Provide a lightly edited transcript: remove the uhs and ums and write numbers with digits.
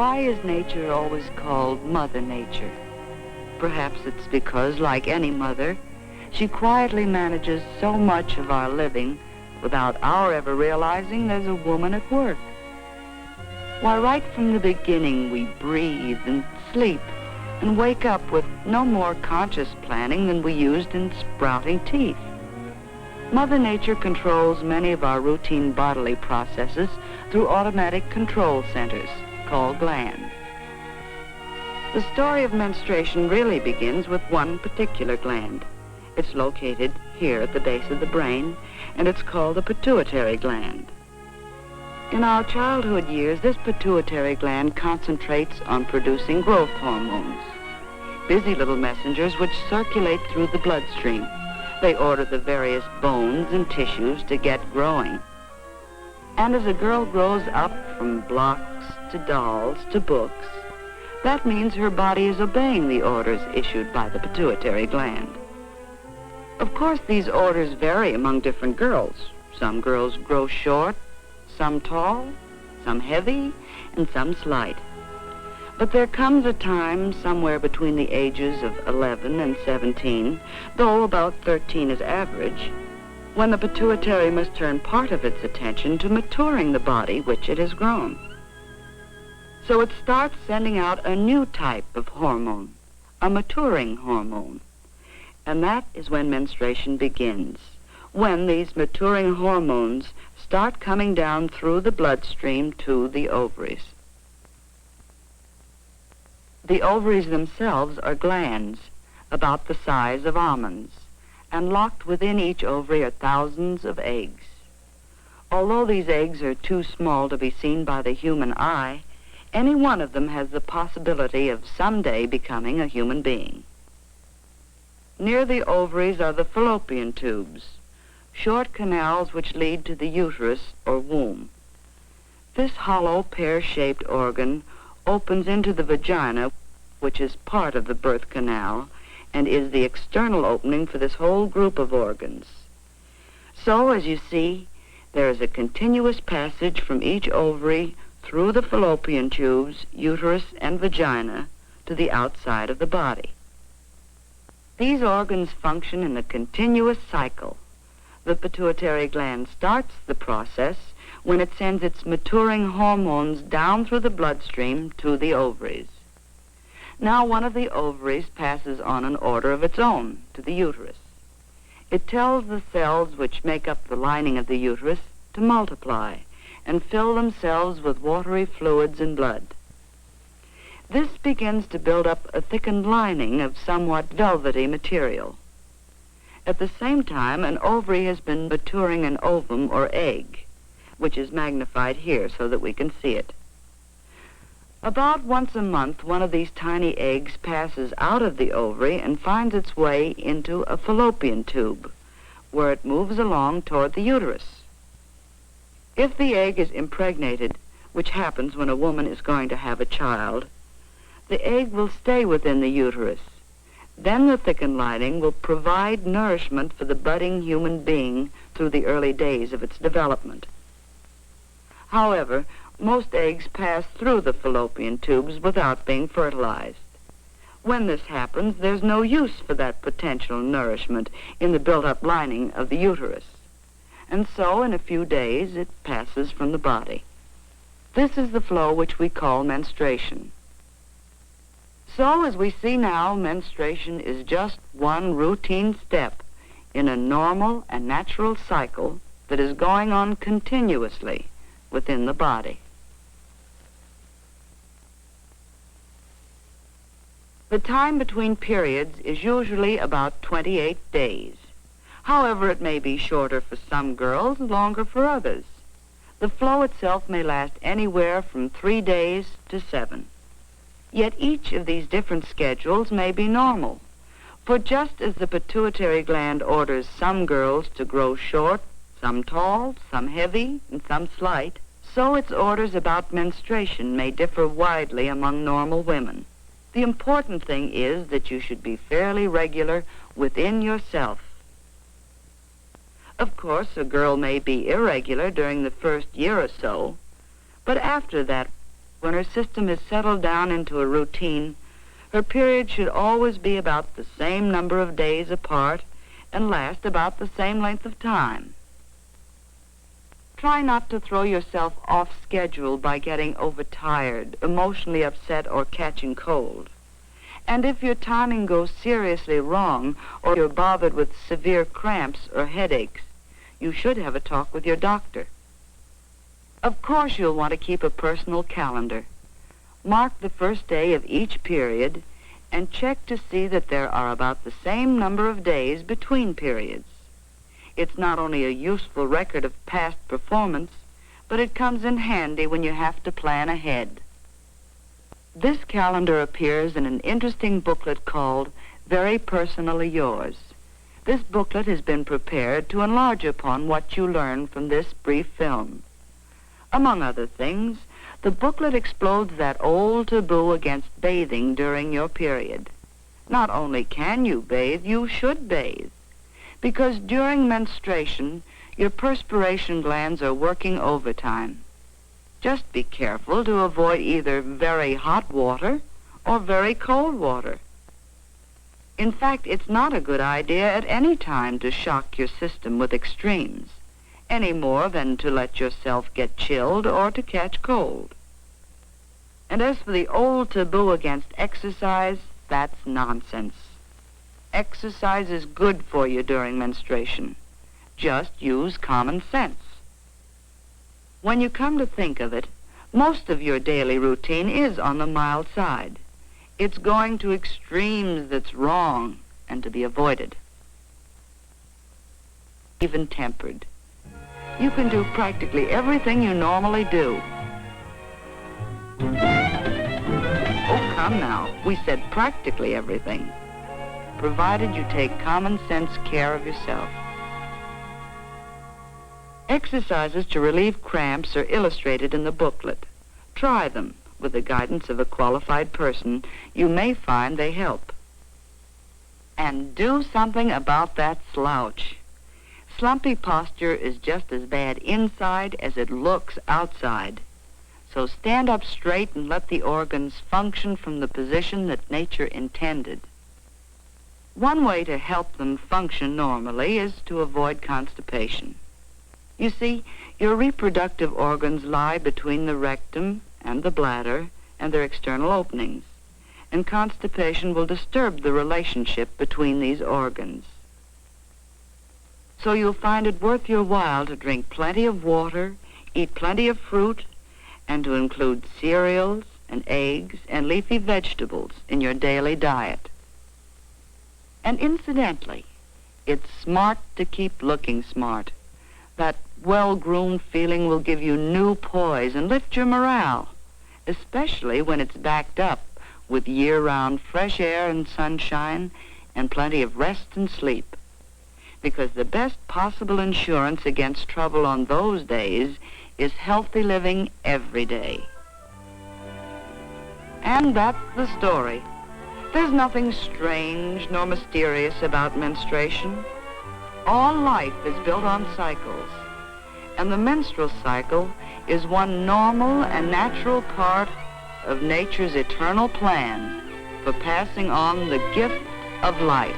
Why is nature always called Mother Nature? Perhaps it's because, like any mother, she quietly manages so much of our living without our ever realizing there's a woman at work. Why, right from the beginning, we breathe and sleep and wake up with no more conscious planning than we used in sprouting teeth. Mother Nature controls many of our routine bodily processes through automatic control centers called glands. The story of menstruation really begins with one particular gland. It's located here at the base of the brain, and it's called the pituitary gland. In our childhood years, this pituitary gland concentrates on producing growth hormones, busy little messengers which circulate through the bloodstream. They order the various bones and tissues to get growing. And as a girl grows up from blocks to dolls to books, that means her body is obeying the orders issued by the pituitary gland. Of course, these orders vary among different girls. Some girls grow short, some tall, some heavy, and some slight. But there comes a time somewhere between the ages of 11 and 17, though about 13 is average, when the pituitary must turn part of its attention to maturing the body which it has grown. So it starts sending out a new type of hormone, a maturing hormone. And that is when menstruation begins, when these maturing hormones start coming down through the bloodstream to the ovaries. The ovaries themselves are glands about the size of almonds, and locked within each ovary are thousands of eggs. Although these eggs are too small to be seen by the human eye, any one of them has the possibility of someday becoming a human being. Near the ovaries are the fallopian tubes, short canals which lead to the uterus or womb. This hollow pear-shaped organ opens into the vagina, which is part of the birth canal and is the external opening for this whole group of organs. So, as you see, there is a continuous passage from each ovary through the fallopian tubes, uterus, and vagina to the outside of the body. These organs function in a continuous cycle. The pituitary gland starts the process when it sends its maturing hormones down through the bloodstream to the ovaries. Now one of the ovaries passes on an order of its own to the uterus. It tells the cells which make up the lining of the uterus to multiply and fill themselves with watery fluids and blood. This begins to build up a thickened lining of somewhat velvety material. At the same time, an ovary has been maturing an ovum or egg, which is magnified here so that we can see it. About once a month, one of these tiny eggs passes out of the ovary and finds its way into a fallopian tube, where it moves along toward the uterus. If the egg is impregnated, which happens when a woman is going to have a child, the egg will stay within the uterus. Then the thickened lining will provide nourishment for the budding human being through the early days of its development. However, most eggs pass through the fallopian tubes without being fertilized. When this happens, there's no use for that potential nourishment in the built-up lining of the uterus. And so, in a few days, it passes from the body. This is the flow which we call menstruation. So, as we see now, menstruation is just one routine step in a normal and natural cycle that is going on continuously within the body. The time between periods is usually about 28 days. However, it may be shorter for some girls, longer for others. The flow itself may last anywhere from 3 days to 7. Yet each of these different schedules may be normal. For just as the pituitary gland orders some girls to grow short, some tall, some heavy, and some slight, so its orders about menstruation may differ widely among normal women. The important thing is that you should be fairly regular within yourself. Of course, a girl may be irregular during the first year or so, but after that, When her system is settled down into a routine, her period should always be about the same number of days apart and last about the same length of time. Try not to throw yourself off schedule by getting overtired, emotionally upset, or catching cold. And if your timing goes seriously wrong, or you're bothered with severe cramps or headaches, you should have a talk with your doctor. Of course, you'll want to keep a personal calendar. Mark the first day of each period and check to see that there are about the same number of days between periods. It's not only a useful record of past performance, but it comes in handy when you have to plan ahead. This calendar appears in an interesting booklet called Very Personally Yours. This booklet has been prepared to enlarge upon what you learn from this brief film. Among other things, the booklet explodes that old taboo against bathing during your period. Not only can you bathe, you should bathe. Because during menstruation, your perspiration glands are working overtime. Just be careful to avoid either very hot water or very cold water. In fact, it's not a good idea at any time to shock your system with extremes, any more than to let yourself get chilled or to catch cold. And as for the old taboo against exercise, that's nonsense. Exercise is good for you during menstruation. Just use common sense. When you come to think of it, most of your daily routine is on the mild side. It's going to extremes that's wrong and to be avoided. Even tempered. You can do practically everything you normally do. Oh, come now. We said practically everything, provided you take common sense care of yourself. Exercises to relieve cramps are illustrated in the booklet. Try them. With the guidance of a qualified person, you may find they help. And do something about that slouch. Slumpy posture is just as bad inside as it looks outside. So stand up straight and let the organs function from the position that nature intended. One way to help them function normally is to avoid constipation. You see, your reproductive organs lie between the rectum and the bladder and their external openings, and constipation will disturb the relationship between these organs. So you'll find it worth your while to drink plenty of water, eat plenty of fruit, and to include cereals and eggs and leafy vegetables in your daily diet. And incidentally, it's smart to keep looking smart. That well-groomed feeling will give you new poise and lift your morale, especially when it's backed up with year-round fresh air and sunshine and plenty of rest and sleep. Because the best possible insurance against trouble on those days is healthy living every day. And that's the story. There's nothing strange nor mysterious about menstruation. All life is built on cycles, and the menstrual cycle is one normal and natural part of nature's eternal plan for passing on the gift of life.